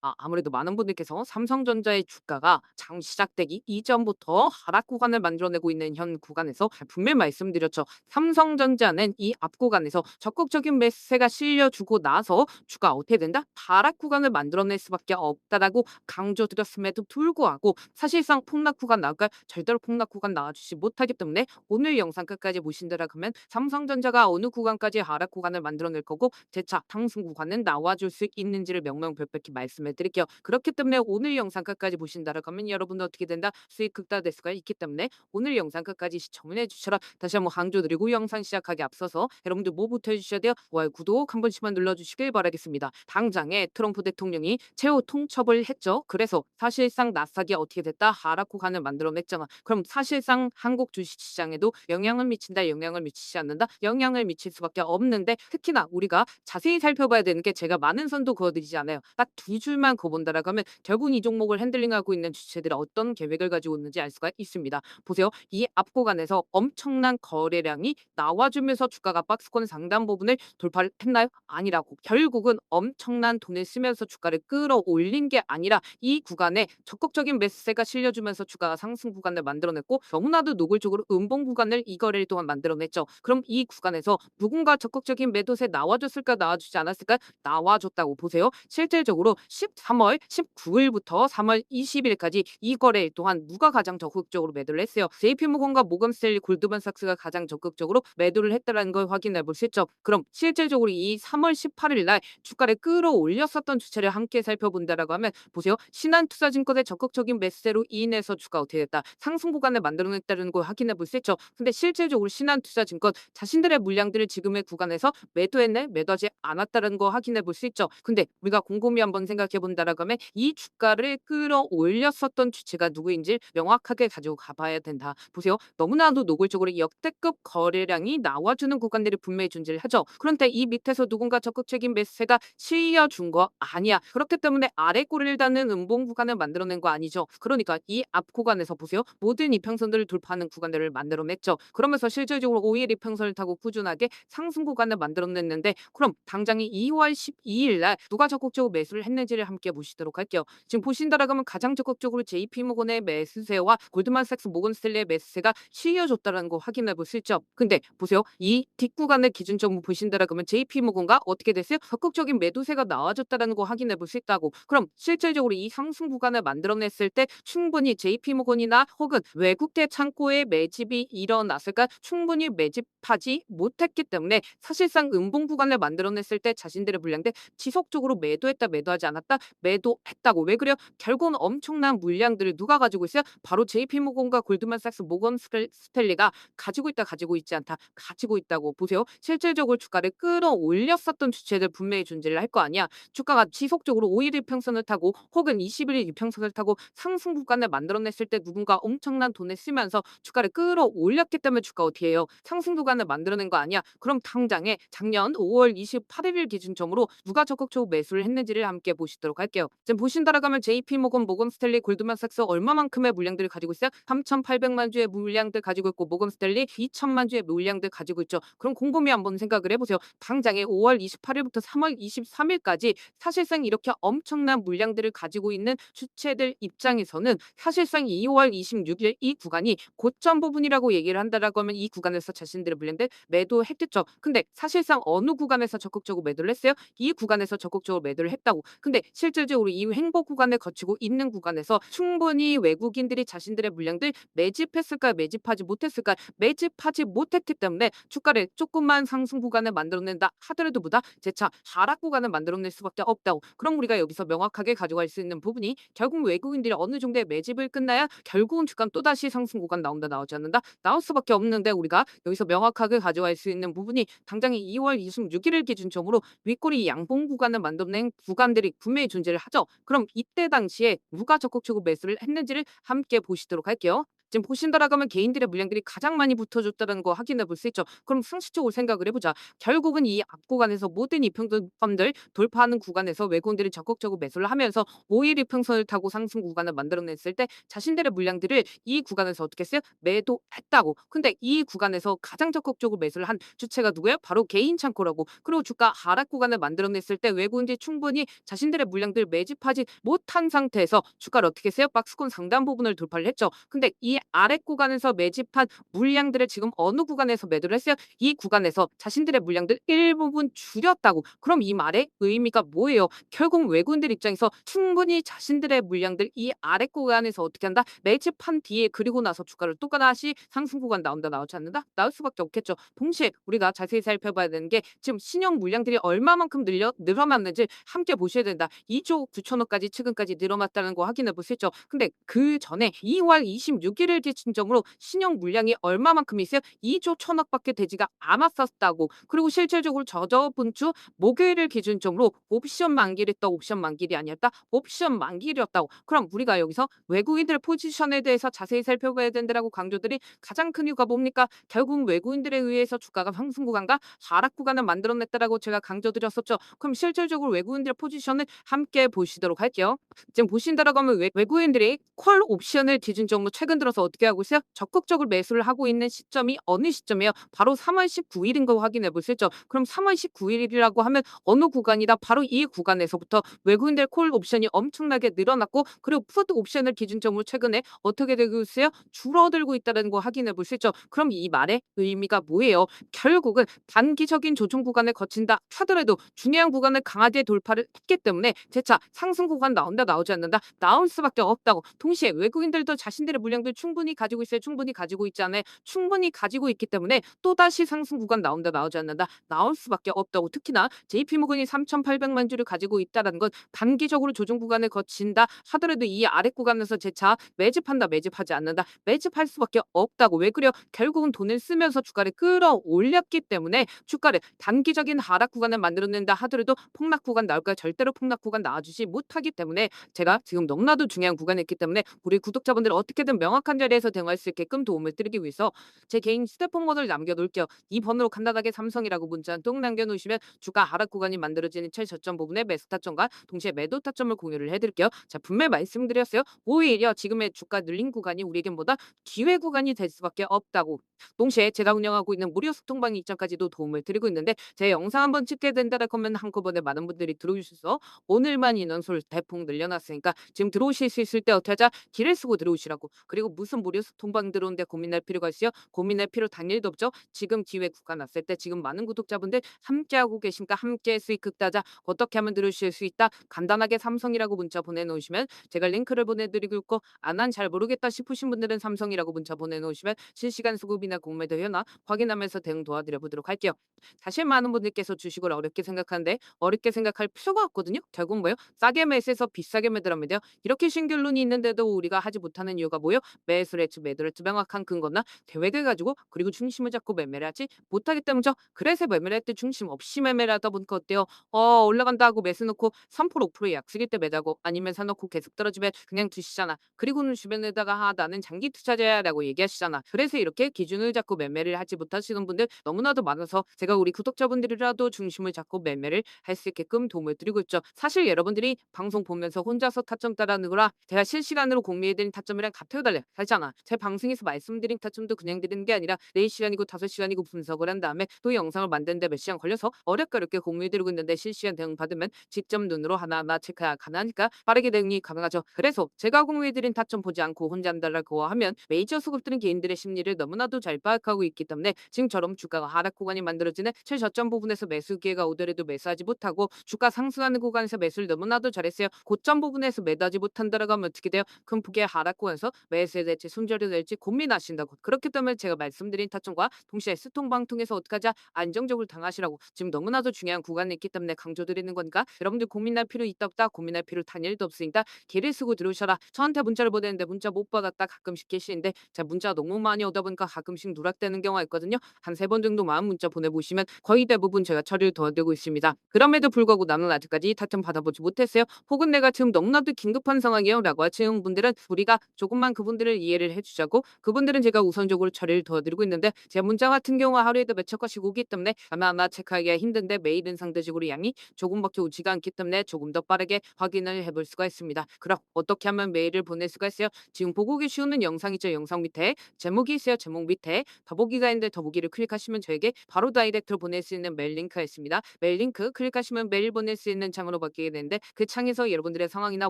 아무래도 많은 분들께서 삼성전자의 주가가 장 시작되기 이전부터 하락 구간을 만들어내고 있는 현 구간에서 분명히 말씀드렸죠. 삼성전자는 이 앞 구간에서 적극적인 매수세가 실려주고 나서 주가 어떻게 된다? 하락 구간을 만들어낼 수밖에 없다라고 강조드렸음에도 불구하고 사실상 폭락 구간 나올까요? 절대로 폭락 구간 나와주지 못하기 때문에 오늘 영상 끝까지 보신다라 그러면 삼성전자가 어느 구간까지 하락 구간을 만들어낼 거고 재차 상승 구간은 나와줄 수 있는지를 명명백백히 말씀해 드릴게요. 그렇기 때문에 오늘 영상 끝까지 보신다라 하면 여러분도 어떻게 된다? 수익 극대화될 수가 있기 때문에 오늘 영상 끝까지 시청을 해주셔라. 다시 한번 강조드리고 영상 시작하기 앞서서 여러분들 뭐부터 해주셔야 돼요? 좋아요, 구독 한 번씩만 눌러주시길 바라겠습니다. 당장에 트럼프 대통령이 최후 통첩을 했죠. 그래서 사실상 나스닥이 어떻게 됐다? 하락 구간을 만들어냈잖아. 그럼 사실상 한국 주식시장에도 영향을 미친다, 영향을 미치지 않는다? 영향을 미칠 수밖에 없는데 특히나 우리가 자세히 살펴봐야 되는 게 제가 많은 선도 그어드리지 않아요. 딱 두 줄만 그어본다라고 하면 결국 이 종목을 핸들링하고 있는 주체들이 어떤 계획을 가지고 있는지 알 수가 있습니다. 보세요. 이 앞구간에서 엄청난 거래량이 나와주면서 주가가 박스권 상단 부분을 돌파를 했나요? 아니라고. 결국은 엄청난 돈을 쓰면서 주가를 끌어올린 게 아니라 이 구간에 적극적인 매수세가 실려주면서 주가가 상승 구간을 만들어냈고 너무나도 노골적으로 음봉 구간을 이 거래일 동안 만들어냈죠. 그럼 이 구간에서 누군가 적극적인 매도세 나와줬을까 나와주지 않았을까? 나와줬다고 보세요. 실질적으로 13월 19일부터 3월 20일까지 이 거래일 동안 누가 가장 적극적으로 매도를 했어요? JP모건과 모건스탠리 골드만삭스가 가장 적극적으로 매도를 했다는 걸 확인해 볼 수 있죠. 그럼 실질적으로 이 3월 18일 날 주가를 끌어올렸었던 주체를 함께 살펴본다라고 하면 보세요. 신한투자증권의 적극적인 매수세로 인해서 주가 어떻게 됐다? 상승 구간을 만들어냈다는 걸 확인해 볼 수 있죠. 근데 실질적으로 신한투자증권 자신들의 물량들을 지금의 구간에서 매도했네, 매도하지 않았다는 거 확인해 볼 수 있죠. 근데 우리가 곰곰이 한번 생각해 본다라고 하면 이 주가를 끌어올렸었던 주체가 누구인지 명확하게 가지고 가봐야 된다. 보세요. 너무나도 노골적으로 역대급 거래량이 나와주는 구간들이 분명히 존재를 하죠. 그런데 이 밑에서 누군가 적극적인 매수세가 실려준 거 아니야. 그렇기 때문에 아래 꼬리를 닫는 음봉 구간을 만들어낸 거 아니죠. 그러니까 이 앞 구간에서 보세요. 모든 이평선들을 돌파하는 구간들을 만들어냈죠. 그러면서 실질적으로 5일 이평선을 타고 꾸준하게 상승 구간을 만들어냈는데 그럼 당장이 2월 12일 날 누가 적극적으로 매수를 했는지를 함께 보시도록 할게요. 지금 보신다라고 하면 가장 적극적으로 JP모건의 매수세와 골드만삭스 모건스탠리의 매수세가 실려줬다는 거 확인해 볼 수 있죠. 근데 보세요. 이 뒷구간의 기준점을 보신다라고 하면 JP모건가 어떻게 됐어요? 적극적인 매도세가 나와줬다는 거 확인해 볼 수 있다고. 그럼 실질적으로 이 상승 구간을 만들어냈을 때 충분히 JP모건이나 혹은 외국계 창고에 매집이 일어났을까? 충분히 매집하지 못했기 때문에 사실상 음봉 구간을 만들어냈을 때 자신들의 물량들 지속적으로 매도했다, 매도하지 않았다, 매도했다고. 왜 그래요? 결국은 엄청난 물량들을 누가 가지고 있어요? 바로 JP모건과 골드만삭스, 모건스탠리가 가지고 있다, 가지고 있지 않다, 가지고 있다고. 보세요. 실질적으로 주가를 끌어올렸었던 주체들 분명히 존재를 할 거 아니야. 주가가 지속적으로 5일 이평선을 타고 혹은 21일 이평선을 타고 상승 구간을 만들어냈을 때 누군가 엄청난 돈을 쓰면서 주가를 끌어올렸기 때문에 주가 어떻게 해요? 상승 구간을 만들어낸 거 아니야? 그럼 당장에 작년 5월 28일 기준점으로 누가 적극적으로 매수를 했는지를 함께 보시도록 할게요. 지금 보신다라고 하면 JP모건, 모건스탠리, 골드만삭스 얼마만큼의 물량들을 가지고 있어요? 3,800만 주의 물량들 가지고 있고 모건스탠리 2천만 주의 물량들 가지고 있죠. 그럼 곰곰이 한번 생각을 해보세요. 당장에 5월 28일부터 3월 23일까지 사실상 이렇게 엄청난 물량들을 가지고 있는 주체들 입장에서는 사실상 2월 26일 이 구간이 고점 부분이라고 얘기를 한다라고 하면 이 구간에서 자신들의 물량들 매도했겠죠. 근데 사실상 어느 구간에서 적극적으로 매도를 했어요? 이 구간에서 적극적으로 매도를 했다고. 근데 실질적으로 이 횡보 구간을 거치고 있는 구간에서 충분히 외국인들이 자신들의 물량들 매집했을까, 매집하지 못했을까? 매집하지 못했기 때문에 주가를 조금만 상승 구간을 만들어낸다 하더라도 보다 재차 하락 구간을 만들어낼 수밖에 없다고. 그럼 우리가 여기서 명확하게 가져갈 수 있는 부분이 결국 외국인들이 어느 정도의 매집을 끝나야 결국은 주가는 또다시 상승 구간 나온다, 나오지 않는다? 나올 수밖에 없는데 우리가 여기서 명확하게 가져갈 수 있는 부분이 당장에 2월 26일을 기준점으로 윗꼬리 양봉 구간을 만들어낸 구간들이 분명히 존재를 하죠. 그럼 이때 당시에 누가 적극적으로 매수를 했는지를 함께 보시도록 할게요. 지금 보신다라고 하면 개인들의 물량들이 가장 많이 붙어줬다는 거 확인해 볼 수 있죠. 그럼 상식적으로 생각을 해보자. 결국은 이 앞 구간에서 모든 이평선들 돌파하는 구간에서 외국인들이 적극적으로 매수를 하면서 5일 이평선을 타고 상승 구간을 만들어냈을 때 자신들의 물량들을 이 구간에서 어떻게 했어요? 매도했다고. 근데 이 구간에서 가장 적극적으로 매수를 한 주체가 누구예요? 바로 개인 창고라고. 그리고 주가 하락 구간을 만들어냈을 때 외국인들이 충분히 자신들의 물량들 매집하지 못한 상태에서 주가를 어떻게 했어요? 박스권 상단 부분을 돌파를 했죠. 근데 이 아래 구간에서 매집한 물량들을 지금 어느 구간에서 매도를 했어요? 이 구간에서 자신들의 물량들 일부분 줄였다고. 그럼 이 말의 의미가 뭐예요? 결국 외국인들 입장에서 충분히 자신들의 물량들 이 아래 구간에서 어떻게 한다? 매집한 뒤에 그리고 나서 주가를 또다시 상승 구간 나온다 나오지 않는다? 나올 수밖에 없겠죠. 동시에 우리가 자세히 살펴봐야 되는 게 지금 신용 물량들이 얼마만큼 늘어났는지 함께 보셔야 된다. 2조 9천억까지 최근까지 늘어났다는 거 확인해 볼 수 있죠. 근데 그 전에 2월 26일을 기준점으로 신용 물량이 얼마만큼 있어요? 2조 1천억밖에 되지가 않았었다고. 그리고 실질적으로 저저번 주 목요일을 기준점으로 옵션 만기랬다 옵션 만기이 아니었다 옵션 만기일이었다고. 그럼 우리가 여기서 외국인들의 포지션에 대해서 자세히 살펴봐야 된다라고 강조들이 가장 큰 이유가 뭡니까? 결국 외국인들에 의해서 주가가 상승 구간과 하락 구간을 만들어냈다라고 제가 강조드렸었죠. 그럼 실질적으로 외국인들의 포지션을 함께 보시도록 할게요. 지금 보신다라고 하면 외국인들이 콜 옵션을 기준점으로 최근 들어서 어떻게 하고 있어요? 적극적으로 매수를 하고 있는 시점이 어느 시점이에요? 바로 3월 19일인 거 확인해 볼 수 있죠. 그럼 3월 19일이라고 하면 어느 구간이다? 바로 이 구간에서부터 외국인들 콜 옵션이 엄청나게 늘어났고 그리고 풋 옵션을 기준점으로 최근에 어떻게 되고 있어요? 줄어들고 있다는 거 확인해 볼 수 있죠. 그럼 이 말의 의미가 뭐예요? 결국은 단기적인 조정 구간을 거친다 하더라도 중요한 구간을 강하게 돌파를 했기 때문에 재차 상승 구간 나온다 나오지 않는다 나올 수밖에 없다고. 동시에 외국인들도 자신들의 물량들 충분히 가지고 있어요. 충분히 가지고 있지 않아요. 충분히 가지고 있기 때문에 또다시 상승 구간 나온다 나오지 않는다 나올 수밖에 없다고. 특히나 JP모건이 3,800만 주를 가지고 있다는 건 단기적으로 조정 구간을 거친다 하더라도 이 아래 구간에서 재차 매집한다 매집하지 않는다 매집할 수밖에 없다고. 왜 그래요? 결국은 돈을 쓰면서 주가를 끌어올렸기 때문에 주가를 단기적인 하락 구간을 만들어낸다 하더라도 폭락 구간 나올까요? 절대로 폭락 구간 나와주지 못하기 때문에 제가 지금 너무나도 중요한 구간에 있기 때문에 우리 구독자분들 어떻게든 명확한 자리에서 대응할 수 있게끔 도움을 드리기 위해서 제 개인 휴대폰 번호를 남겨놓을게요. 이 번호로 간단하게 삼성이라고 문자 한 통 남겨놓으시면 주가 하락 구간이 만들어지는 최저점 부분에 매수 타점과 동시에 매도 타점을 공유를 해드릴게요. 자, 분명히 말씀드렸어요. 오히려 지금의 주가 늘린 구간이 우리에겐 보다 기회 구간이 될 수밖에 없다고. 동시에 제가 운영하고 있는 무료 소통방 입장까지도 도움을 드리고 있는데 제 영상 한번 찍게 된다라 하면 한꺼번에 많은 분들이 들어오셔서 오늘만 인원수를 대폭 늘려놨으니까 지금 들어오실 수 있을 때 어떻게 하자? 길을 쓰고 들어오시라고. 그리고 무슨 무료 소통방 들어오는데 고민할 필요가 있어요? 고민할 필요 당일도 없죠. 지금 기회 구간 났을 때 지금 많은 구독자분들 함께하고 계십니까? 함께 수익 극다자 어떻게 하면 들으실 수 있다? 간단하게 삼성이라고 문자 보내놓으시면 제가 링크를 보내드리고 있고 안 잘 모르겠다 싶으신 분들은 삼성이라고 문자 보내놓으시면 실시간 수급이나 공매도 현황 확인하면서 대응 도와드려 보도록 할게요. 사실 많은 분들께서 주식을 어렵게 생각하는데 어렵게 생각할 필요가 없거든요. 결국 뭐예요? 싸게 매수해서 비싸게 매도하면 돼요. 이렇게 신결론이 있는데도 우리가 하지 못하는 이유가 뭐예요? 매수를 했지 매도를 했지 명확한 근거나 계획을 가지고 그리고 중심을 잡고 매매를 하지 못하기 때문이죠. 그래서 매매를 할 때 중심 없이 매매를 하다 보니까 어때요? 올라간다 하고 매수 놓고 3% 5% 약속일 때 매다고 아니면 사놓고 계속 떨어지면 그냥 두시잖아. 그리고는 주변에다가 나는 장기 투자자야라고 얘기하시잖아. 그래서 이렇게 기준을 잡고 매매를 하지 못하시는 분들 너무나도 많아서 제가 우리 구독자분들이라도 중심을 잡고 매매를 할 수 있게끔 도움을 드리고 있죠. 사실 여러분들이 방송 보면서 혼자서 타점 따라하는 거라 제가 실시간으로 공유해드린 타점이랑 같아요 달라요. 다르잖아. 제 방송에서 말씀드린 타점도 그냥 드리는 게 아니라 4시간이고 5시간이고 분석을 한 다음에 또 영상을 만드는데 몇 시간 걸려서 어렵게 어렵게 공유해드리고 있는데 실시간 대응 받으면 직접 눈으로 하나하나 체크가 가능하니까 빠르게 대응이 가능하죠. 그래서 제가 공유해드린 타점 보지 않고 혼자 한다라고 하면 메이저 수급들은 개인들의 심리를 너무나도 잘 파악하고 있기 때문에 지금처럼 주가가 하락 구간이 만들어지는 최저점 부분에서 매수 기회가 오더라도 매수하지 못하고 주가 상승하는 구간에서 매수를 너무나도 잘했어요. 고점 부분에서 매도하지 못한다라고 하면 어떻게 돼요? 큰 폭의 하락 구간에서 매수해야 될지 손절해야 될지 고민하신다고. 그렇기 때문에 제가 말씀드린 타점과 동시에 스통방 통해서 어떻게 하자? 안정적으로 당하시라고. 지금 너무나도 중요한 구간에 있기 때문에 강조드리는 거니까 여러분들 고민할 필요 있다 없다 고민할 필요 단일도 없으니까 길을 쓰고 들어오셔라. 저한테 문자를 보내는데 문자 못 받았다 가끔씩 계시는데 제가 문자 너무 많이 오다 보니까 가끔씩 조금씩 누락되는 경우가 있거든요. 한 3번 정도만 문자 보내보시면 거의 대부분 제가 처리를 도와드리고 있습니다. 그럼에도 불구하고 나는 아직까지 타점 받아보지 못했어요. 혹은 내가 지금 너무나도 긴급한 상황이에요 라고 하시는 분들은 우리가 조금만 그분들을 이해를 해주자고, 그분들은 제가 우선적으로 처리를 도와드리고 있는데, 제 문자 같은 경우 하루에도 몇천 건씩 오기 때문에 하나하나 체크하기가 힘든데, 메일은 상대적으로 양이 조금밖에 오지가 않기 때문에 조금 더 빠르게 확인을 해볼 수가 있습니다. 그럼 어떻게 하면 메일을 보낼 수가 있어요? 지금 보고 계시는 영상 있죠? 영상 밑에 제목이 있어요. 제목 밑에 더보기가 있는데 더보기를 클릭하시면 저에게 바로 다이렉트로 보낼 수 있는 메일 링크가 있습니다. 메일 링크 클릭하시면 메일 보낼 수 있는 창으로 바뀌게 되는데, 그 창에서 여러분들의 상황이나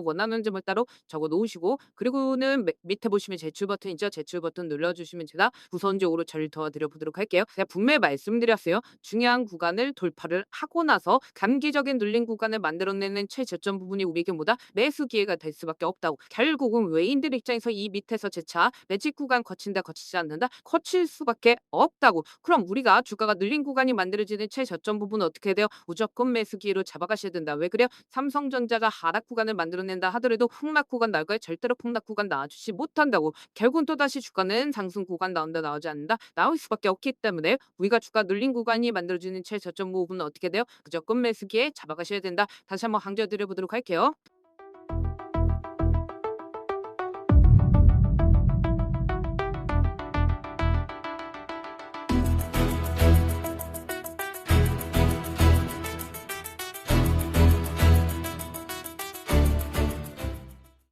원하는 점을 따로 적어 놓으시고, 그리고는 밑에 보시면 제출 버튼 있죠? 제출 버튼 눌러주시면 제가 우선적으로 처리를 도와드려 보도록 할게요. 제가 분명히 말씀드렸어요. 중요한 구간을 돌파를 하고 나서 단기적인 눌린 구간을 만들어내는 최저점 부분이 우리에게 뭐다? 매수 기회가 될 수밖에 없다고. 결국은 외인들 입장에서 이 밑에서 재차 매직 구간 거친다 거치지 않는다? 거칠 수밖에 없다고. 그럼 우리가 주가가 눌린 구간이 만들어지는 최저점 부분은 어떻게 돼요? 무조건 매수 기회로 잡아가셔야 된다. 왜 그래요? 삼성전자가 하락 구간을 만들어낸다 하더라도 폭락 구간 나올까요? 절대로 폭락 구간 나와주지 못한다고. 결국은 또다시 주가는 상승 구간 나온다 나오지 않는다? 나올 수밖에 없기 때문에 우리가 주가 눌린 구간이 만들어지는 최저점 부분은 어떻게 돼요? 무조건 매수 기회 잡아가셔야 된다. 다시 한번 강조드려 보도록 할게요.